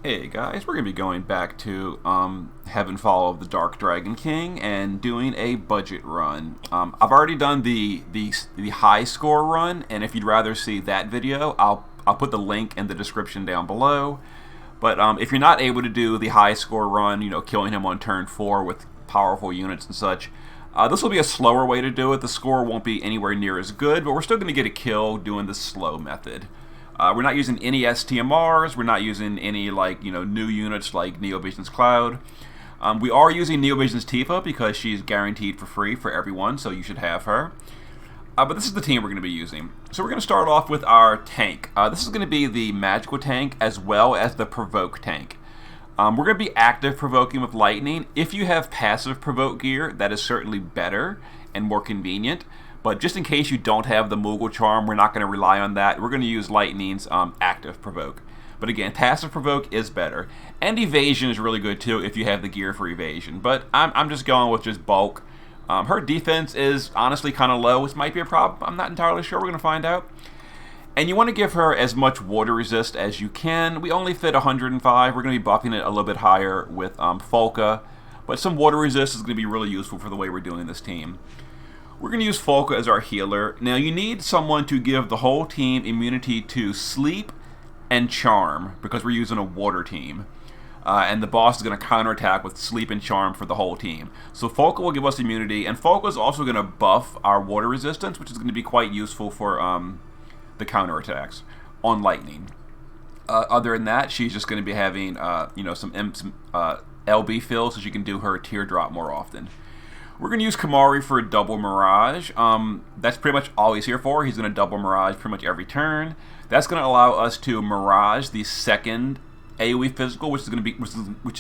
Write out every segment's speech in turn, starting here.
Hey guys, we're going to be going back to Heavenfall of the Dark Dragon King and doing a budget run. I've already done the high score run, and if you'd rather see that video, I'll put the link in the description down below. But if you're not able to do the high score run, killing him on turn 4 with powerful units and such, this will be a slower way to do it. The score won't be anywhere near as good, but we're still going to get a kill doing the slow method. We're not using any STMRs. We're not using any new units like Neovision's Cloud. We are using Neovision's Tifa because she's guaranteed for free for everyone, so you should have her. But this is the team we're going to be using. So we're going to start off with our tank. This is going to be the magical tank as well as the provoke tank. We're going to be active provoking with lightning. If you have passive provoke gear, that is certainly better and more convenient. But just in case you don't have the Moogle Charm, we're not going to rely on that. We're going to use Lightning's active provoke. But again, passive provoke is better. And evasion is really good too if you have the gear for evasion. But I'm just going with just bulk. Her defense is honestly kind of low, which might be a problem. I'm not entirely sure. We're going to find out. And you want to give her as much water resist as you can. We only fit 105. We're going to be buffing it a little bit higher with Folka. But some water resist is going to be really useful for the way we're doing this team. We're going to use Folka as our healer. Now, you need someone to give the whole team immunity to sleep and charm because we're using a water team. And the boss is going to counterattack with sleep and charm for the whole team. So Folka will give us immunity, and Folka is also going to buff our water resistance, which is going to be quite useful for the counterattacks on lightning. Other than that, she's just going to be having some LB fills so she can do her teardrop more often. We're going to use Kamari for a double Mirage. That's pretty much all he's here for. He's going to double Mirage pretty much every turn. That's going to allow us to Mirage the second AoE physical, which is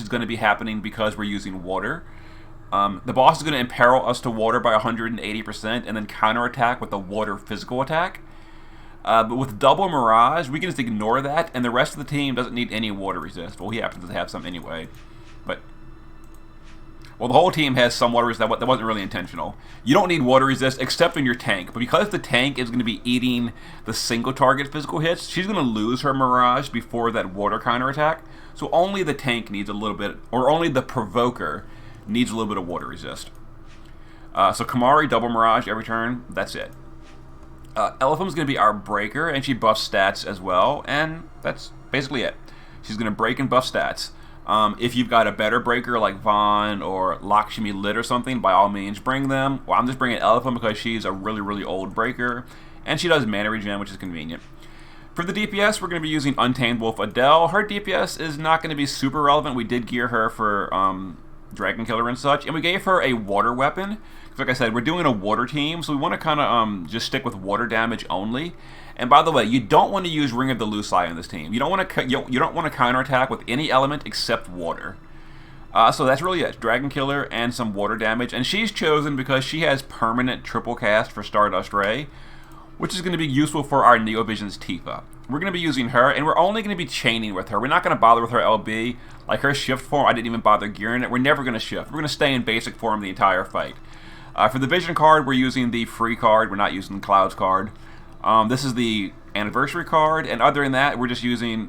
going to be happening because we're using water. The boss is going to imperil us to water by 180% and then counterattack with a water physical attack. But with double Mirage, we can just ignore that, and the rest of the team doesn't need any water resist. Well, he happens to have some anyway. Well, the whole team has some water resist. That wasn't really intentional. You don't need water resist except in your tank. But because the tank is going to be eating the single target physical hits, she's going to lose her Mirage before that water counterattack. So only the tank needs a little bit, or only the provoker needs a little bit of water resist. So Kamari, double Mirage every turn. That's it. Elephant's going to be our breaker, and she buffs stats as well. And that's basically it. She's going to break and buff stats. If you've got a better breaker like Vaughn or Lakshmi Lit or something, by all means bring them. Well, I'm just bringing Elephant because she's a really, really old breaker, and she does mana regen, which is convenient. For the DPS, we're going to be using Untamed Wolf Adele. Her DPS is not going to be super relevant. We did gear her for Dragon Killer and such, and we gave her a water weapon. Like I said, we're doing a water team, so we want to kind of just stick with water damage only. And by the way, you don't want to use Ring of the Lucii on this team. You don't want to counterattack with any element except water. So that's really it. Dragon Killer and some water damage. And she's chosen because she has permanent triple cast for Stardust Ray, which is going to be useful for our Neovision's Tifa. We're going to be using her, and we're only going to be chaining with her. We're not going to bother with her LB. Like her shift form, I didn't even bother gearing it. We're never going to shift. We're going to stay in basic form the entire fight. For the Vision card, we're using the free card. We're not using the Clouds card. This is the anniversary card, and other than that, we're just using,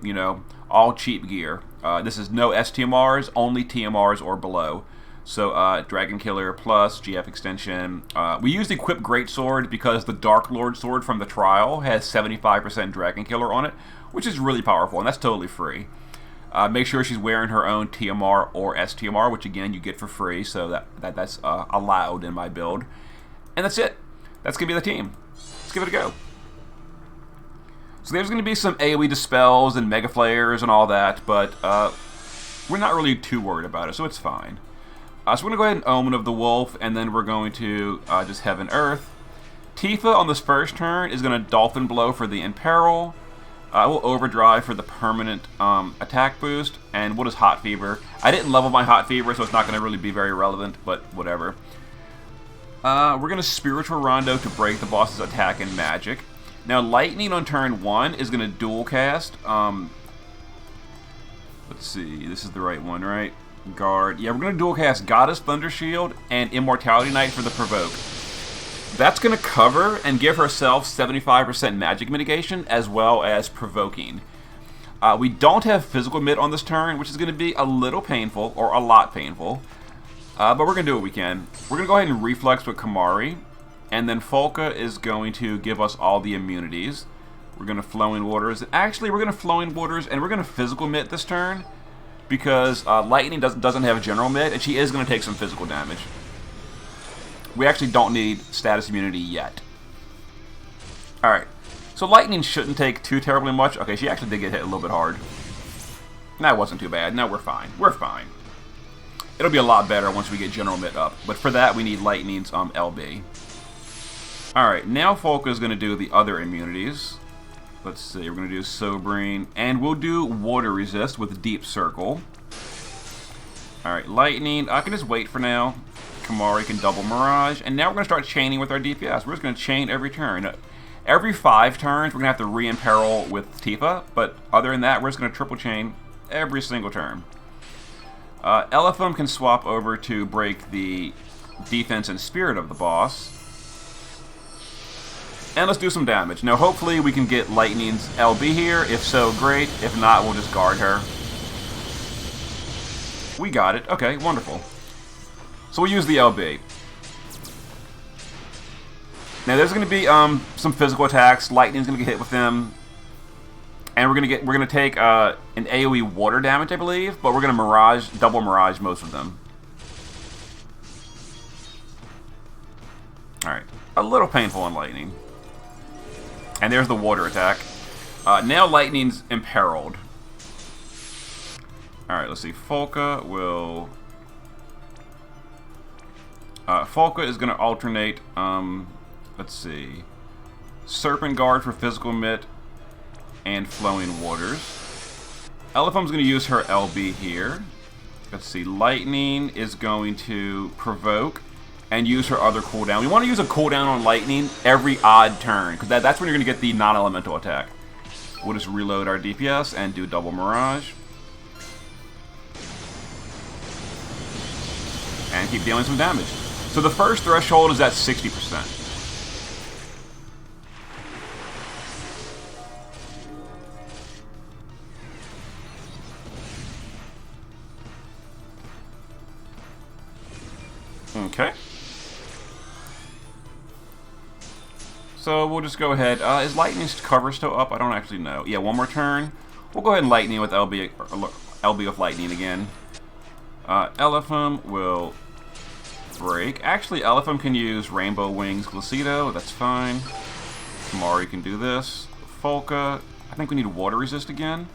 all cheap gear. This is no STMRs, only TMRs or below. So, Dragon Killer plus GF extension. We use the Equip Greatsword because the Dark Lord sword from the trial has 75% Dragon Killer on it, which is really powerful, and that's totally free. Make sure she's wearing her own TMR or STMR, which again you get for free, so that's allowed in my build. And that's it. That's going to be the team. Let's give it a go. So there's going to be some AoE dispels and mega flares and all that, but we're not really too worried about it, so it's fine. So we're going to go ahead and Omen of the Wolf, and then we're going to just Heaven Earth. Tifa on this first turn is going to Dolphin Blow for the Imperil. We'll Overdrive for the permanent attack boost, and what is Hot Fever? I didn't level my Hot Fever, so it's not going to really be very relevant, but whatever. We're going to Spiritual Rondo to break the boss's attack and magic. Now, Lightning on turn 1 is going to dual cast. Let's see, this is the right one, right? Guard. Yeah, we're going to dual cast Goddess Thunder Shield and Immortality Knight for the Provoke. That's going to cover and give herself 75% magic mitigation as well as provoking. We don't have physical mitt on this turn, which is going to be a little painful, or a lot painful. But we're going to do what we can. We're going to go ahead and reflex with Kamari. And then Folka is going to give us all the immunities. We're going to Flowing Waters. Actually, we're going to Flowing Waters, and we're going to physical mitt this turn. Because Lightning doesn't have a general mitt, and she is going to take some physical damage. We actually don't need status immunity yet. Alright. So Lightning shouldn't take too terribly much. Okay, she actually did get hit a little bit hard. That wasn't too bad. No, we're fine. We're fine. It'll be a lot better once we get General Mitt up. But for that, we need Lightning's LB. Alright, now Folka is going to do the other immunities. Let's see, we're going to do Sobering. And we'll do Water Resist with Deep Circle. Alright, Lightning. I can just wait for now. Kamari can double Mirage. And now we're going to start chaining with our DPS. We're just going to chain every turn. Every 5 turns, we're going to have to re-imperil with Tifa, but other than that, we're just going to triple chain every single turn. Elephant can swap over to break the defense and spirit of the boss. And let's do some damage. Now, hopefully, we can get Lightning's LB here. If so, great. If not, we'll just guard her. We got it. Okay, wonderful. So we'll use the LB. Now there's going to be some physical attacks. Lightning's going to get hit with them, and we're going to take an AOE water damage, I believe. But we're going to double mirage most of them. All right, a little painful on Lightning, and there's the water attack. Now Lightning's imperiled. All right, let's see. Folka will. Folka is going to alternate. Let's see. Serpent Guard for physical mitt and Flowing Waters. Elephant's going to use her LB here. Let's see. Lightning is going to provoke and use her other cooldown. We want to use a cooldown on Lightning every odd turn, because that's when you're going to get the non-elemental attack. We'll just reload our DPS and do double Mirage. And keep dealing some damage. So the first threshold is at 60%. Okay. So we'll just go ahead. Is Lightning's cover still up? I don't actually know. Yeah, one more turn. We'll go ahead and Lightning with LB with Lightning again. Elephant will break. Actually, Elephant can use Rainbow Wings Glacido. That's fine. Kamari can do this. Folka. I think we need Water Resist again.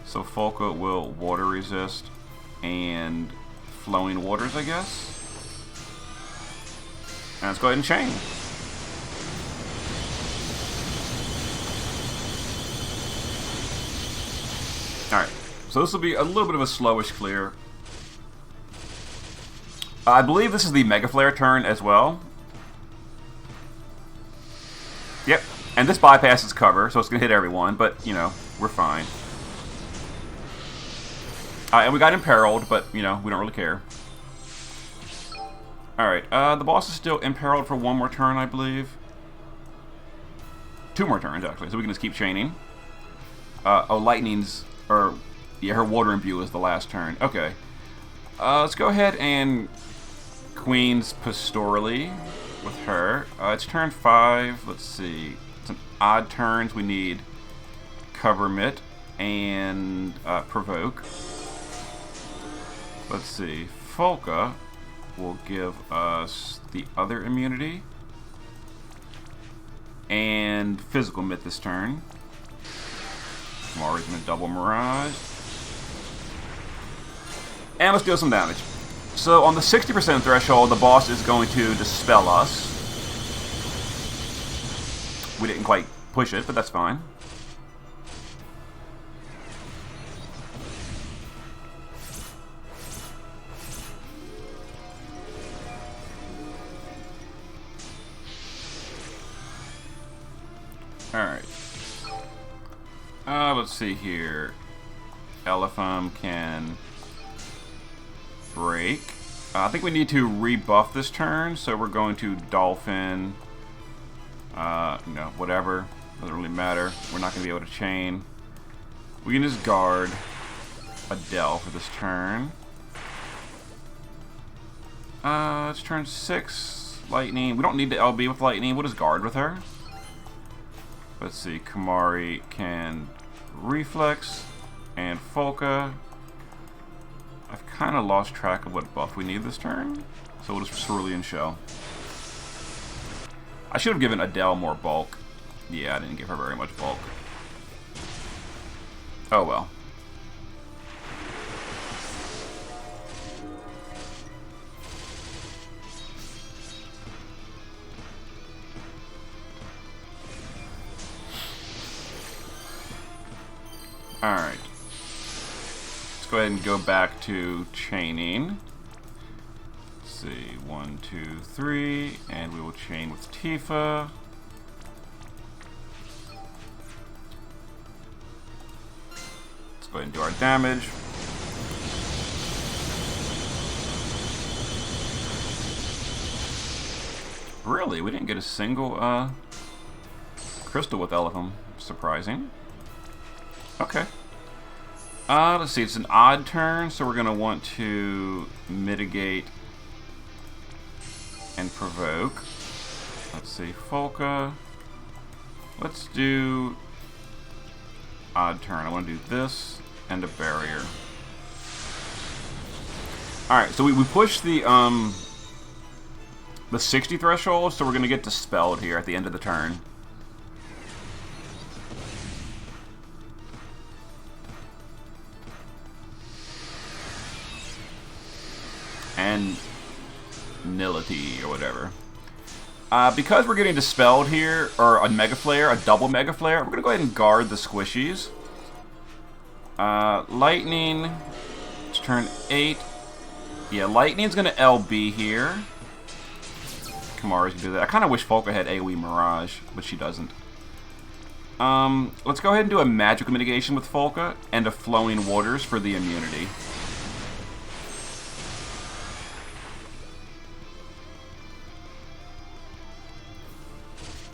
So Folka will Water Resist and Flowing Waters, I guess. And let's go ahead and chain. Alright, so this will be a little bit of a slowish clear. I believe this is the Mega Flare turn as well. Yep, and this bypasses cover, so it's going to hit everyone, but, you know, we're fine. And we got imperiled, but, you know, we don't really care. Alright, the boss is still imperiled for one more turn, I believe. 2 more turns, actually, so we can just keep chaining. Oh, Lightning's, or, yeah, her Water Imbue is the last turn. Okay. Let's go ahead and Queen's Pastorally with her. It's turn 5, let's see. It's an odd turns, we need Cover Mitt and Provoke. Let's see, Folka will give us the other immunity and physical mitt this turn. Mari's gonna double Mirage. And let's deal some damage. So on the 60% threshold, the boss is going to dispel us. We didn't quite push it, but that's fine. Alright. Let's see here. Elephant can break. I think we need to rebuff this turn, so we're going to Dolphin. No, whatever. Doesn't really matter. We're not going to be able to chain. We can just guard Adele for this turn. It's turn 6. Lightning. We don't need to LB with Lightning. We'll just guard with her. Let's see. Kamari can Reflex and Folka. I've kind of lost track of what buff we need this turn. So we'll just Cerulean Shell. I should have given Adele more bulk. Yeah, I didn't give her very much bulk. Oh well. Alright. Let's go ahead and go back to chaining. Let's see. 1, 2, 3. And we will chain with Tifa. Let's go ahead and do our damage. Really? We didn't get a single crystal with Elephant. Surprising. Okay. Let's see, it's an odd turn, so we're going to want to mitigate and provoke. Let's see, Folka. Let's do odd turn. I want to do this and a barrier. Alright, so we pushed the 60 threshold, so we're going to get dispelled here at the end of the turn. And Nility or whatever. Because we're getting dispelled here, or a Mega Flare, a double Mega Flare, we're going to go ahead and guard the squishies. Lightning, it's turn 8. Yeah, Lightning's going to LB here. Kamara's going to do that. I kind of wish Folka had AoE Mirage, but she doesn't. Let's go ahead and do a Magical Mitigation with Folka and a Flowing Waters for the immunity.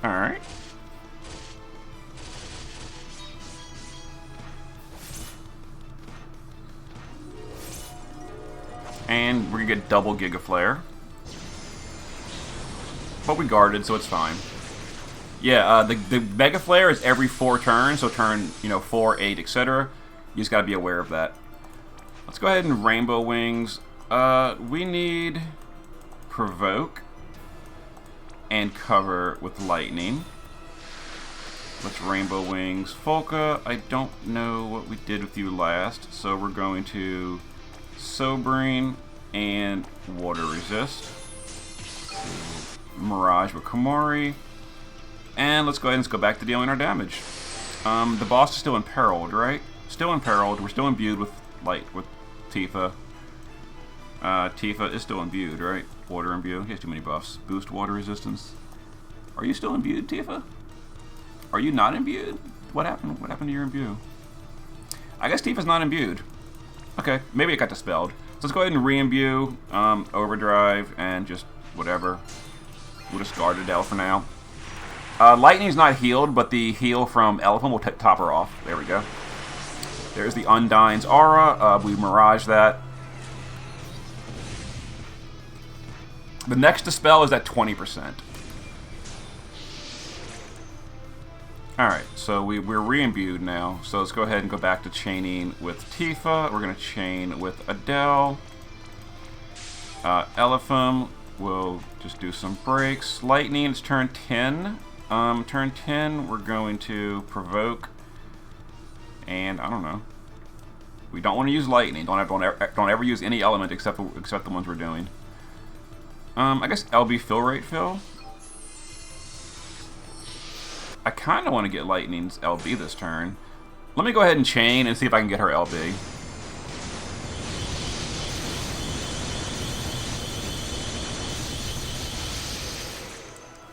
Alright. And we're gonna get double Giga Flare. But we guarded, so it's fine. Yeah, the Mega Flare is every 4 turns, so turn, 4, 8, etc. You just gotta be aware of that. Let's go ahead and Rainbow Wings. We need Provoke and cover with Lightning. Let's Rainbow Wings. Folka, I don't know what we did with you last, so we're going to Sobering and Water Resist. Mirage with Kamari. And let's go ahead and go back to dealing our damage. The boss is still imperiled, right? Still imperiled. We're still imbued with Tifa. Tifa is still imbued, right? Water imbue. He has too many buffs. Boost water resistance. Are you still imbued, Tifa? Are you not imbued? What happened? What happened to your imbue? I guess Tifa's not imbued. Okay, maybe it got dispelled. So let's go ahead and re-imbue, overdrive, and just whatever. We'll just guard Adele for now. Lightning's not healed, but the heal from Elephant will top her off. There we go. There's the Undyne's aura. We mirage that. The next dispel is at 20%. Alright, so we're re-imbued now. So let's go ahead and go back to chaining with Tifa. We're going to chain with Adele. Elephant will just do some breaks. Lightning, it's turn 10. Turn 10, we're going to provoke. And I don't know. We don't want to use lightning. Don't ever use any element except the ones we're doing. I guess LB fill rate fill. I kind of want to get Lightning's LB this turn. Let me go ahead and chain and see if I can get her LB.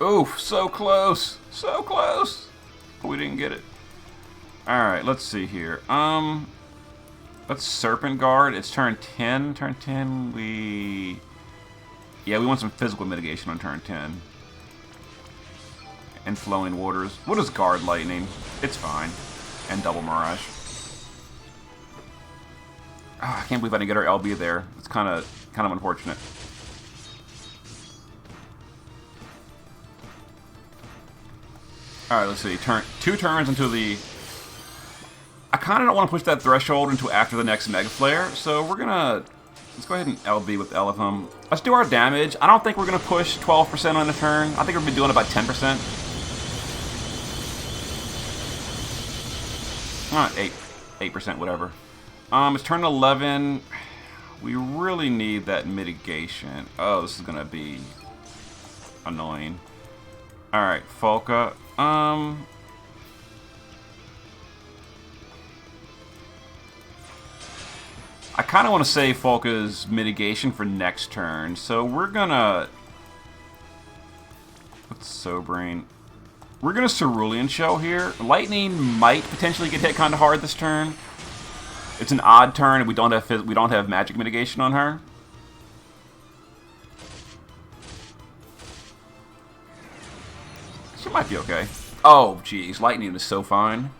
Oof, so close. So close. But we didn't get it. Alright, let's see here. Let's Serpent Guard. It's turn 10. Turn 10, yeah, we want some physical mitigation on turn 10. And Flowing Waters. We'll just guard Lightning. It's fine. And double Mirage. Oh, I can't believe I didn't get her LB there. It's kind of unfortunate. All right, let's see. Two turns until the. I kind of don't want to push that threshold until after the next Mega Flare, so we're gonna. Let's go ahead and LB with Elephant. Let's do our damage. I don't think we're gonna push 12% on the turn. I think we're gonna be doing about 10%. 8%, whatever. It's turn 11. We really need that mitigation. Oh, this is gonna be annoying. All right, Folka. I kind of want to save Folka's mitigation for next turn, so we're gonna. What's Sobering? We're gonna Cerulean Shell here. Lightning might potentially get hit kind of hard this turn. It's an odd turn, and we don't have magic mitigation on her. She might be okay. Oh, jeez, Lightning is so fine.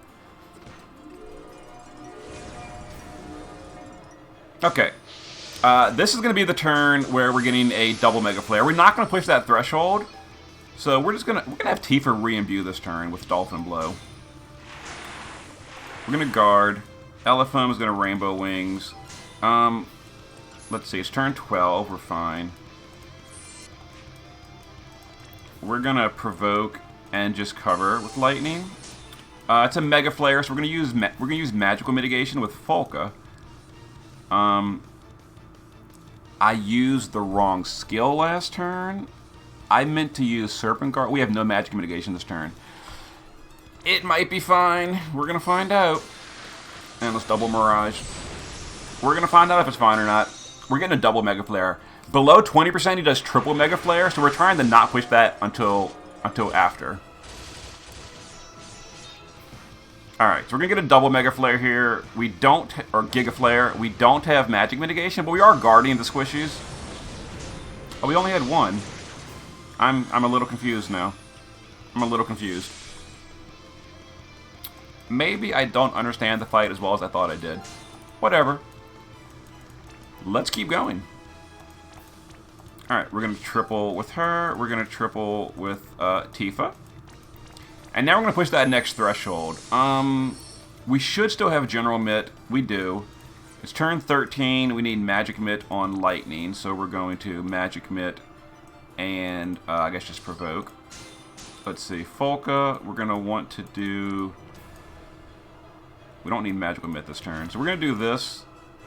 Okay. This is going to be the turn where we're getting a double Mega Flare. We're not going to push that threshold, so we're gonna have Tifa re-imbue this turn with Dolphin Blow. We're gonna guard. Elephant is gonna Rainbow Wings. Let's see. It's turn 12. We're fine. We're gonna provoke and just cover with lightning. It's a Mega Flare, so we're gonna use magical mitigation with Folka. I used the wrong skill last turn. I meant to use Serpent Guard. We have no magic mitigation this turn. It might be fine. We're gonna find out. And let's double Mirage. We're gonna find out if it's fine or not. We're getting a double Mega Flare. Below 20%, he does triple Mega Flare, so we're trying to not push that until after. Alright, so we're gonna get a double Mega Flare here. We don't, or Giga Flare. We don't have magic mitigation, but we are guarding the squishies. Oh, we only had one. I'm a little confused now. I'm a little confused. Maybe I don't understand the fight as well as I thought I did. Whatever. Let's keep going. Alright, we're going to triple with her. We're going to triple with Tifa. And now we're going to push that next threshold. We should still have General Mitt. We do. It's turn 13. We need Magic Mitt on Lightning. So we're going to Magic Mitt and I guess just provoke. Let's see. Folka, we're going to want to do... We don't need Magical Mitt this turn. So we're going to do this.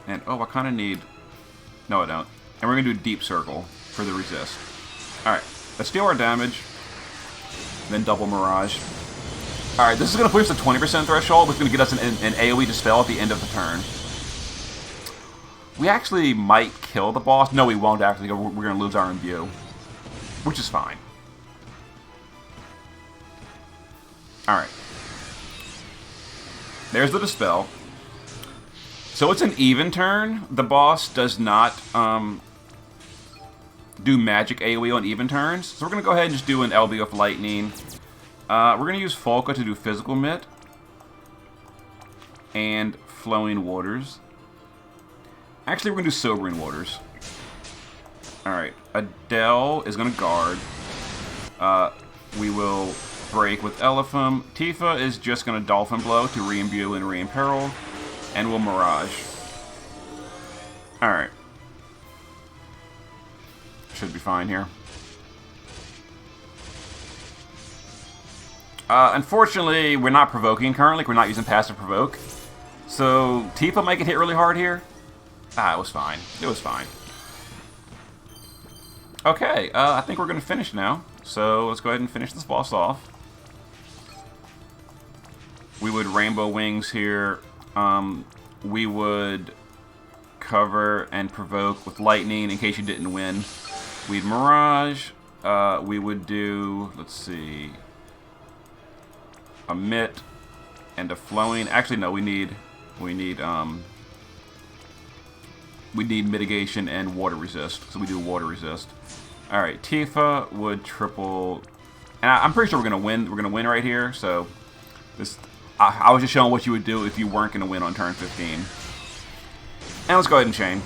And, oh, I kind of need... No, I don't. And we're going to do Deep Circle for the resist. Alright, let's deal our damage. Then double Mirage. Alright, this is going to push the 20% threshold, which is going to get us an AoE Dispel at the end of the turn. We actually might kill the boss. No, we won't actually. We're going to lose our imbue. Which is fine. Alright. There's the Dispel. So it's an even turn. The boss does not do magic AoE on even turns. So we're going to go ahead and just do an LB of Lightning. We're going to use Folka to do Physical Mitt. And Flowing Waters. Actually, we're going to do Sobering Waters. Alright. Adele is going to guard. We will break with Elephant. Tifa is just going to Dolphin Blow to re-imbue and re-imperil. And we'll Mirage. Alright. Should be fine here. Unfortunately, we're not provoking currently. We're not using passive provoke. So, Tifa might get hit really hard here. Ah, it was fine. It was fine. Okay, I think we're going to finish now. So, let's go ahead and finish this boss off. We would Rainbow Wings here. We would cover and provoke with Lightning in case you didn't win. We'd Mirage. We would do, let's see, a Mitt and a Flowing. Actually, no, we need mitigation and water resist. So we do water resist. All right, Tifa would triple, and I'm pretty sure we're gonna win. We're gonna win right here. So this. I was just showing what you would do if you weren't going to win on turn 15. And let's go ahead and chain.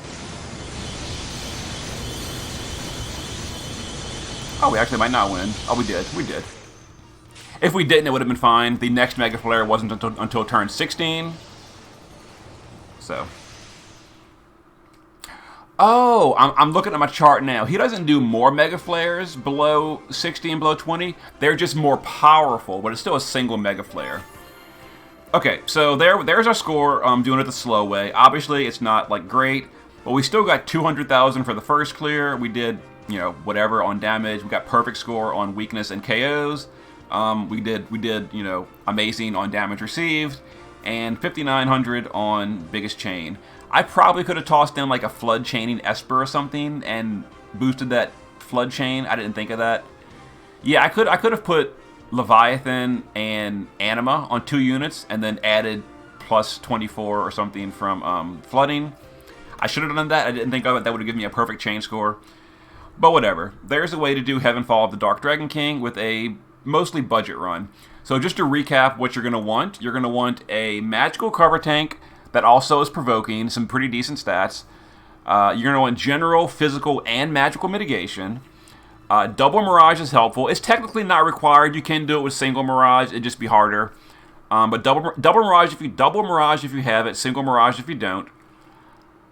Oh, we actually might not win. Oh, we did. We did. If we didn't, it would have been fine. The next Mega Flare wasn't until turn 16. So. Oh, I'm looking at my chart now. He doesn't do more Mega Flares below 60 and below 20. They're just more powerful, but it's still a single Mega Flare. Okay, so there's our score. Doing it the slow way. Obviously, it's not like great, but we still got 200,000 for the first clear. We did, you know, whatever on damage. We got perfect score on weakness and KOs. We did, you know, amazing on damage received, and 5,900 on biggest chain. I probably could have tossed in like a flood chaining Esper or something and boosted that flood chain. I didn't think of that. Yeah, I could have put Leviathan and Anima on 2 units and then added plus 24 or something from flooding. I should have done that. I didn't think of it. That would have given me a perfect chain score. But whatever. There's a way to do Heavenfall of the Dark Dragon King with a mostly budget run. So just to recap what you're going to want a magical cover tank that also is provoking, some pretty decent stats. You're going to want general, physical, and magical mitigation. Double Mirage is helpful. It's technically not required. You can do it with single Mirage. It'd just be harder. But double Mirage if you have it. Single Mirage if you don't.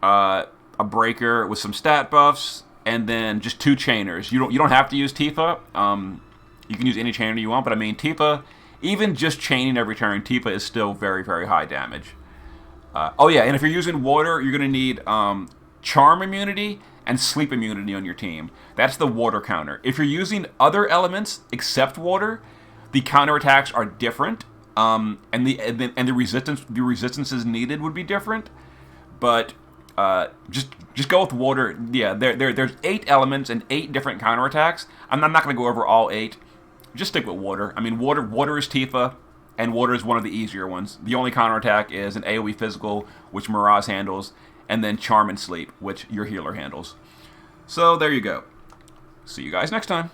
A Breaker with some stat buffs, and then just 2 chainers. You don't have to use Tifa. You can use any chainer you want, but I mean Tifa, even just chaining every turn, Tifa is still very, very high damage. Oh yeah, and if you're using water, you're going to need charm immunity and sleep immunity on your team. That's the water counter. If you're using other elements except water, the counterattacks are different, and the resistances needed would be different. But just go with water. Yeah, there's 8 elements and 8 different counterattacks. I'm not going to go over all 8. Just stick with water. I mean, water is Tifa, and water is one of the easier ones. The only counterattack is an AoE physical, which Mirage handles, and then Charm and Sleep, which your healer handles. So there you go. See you guys next time.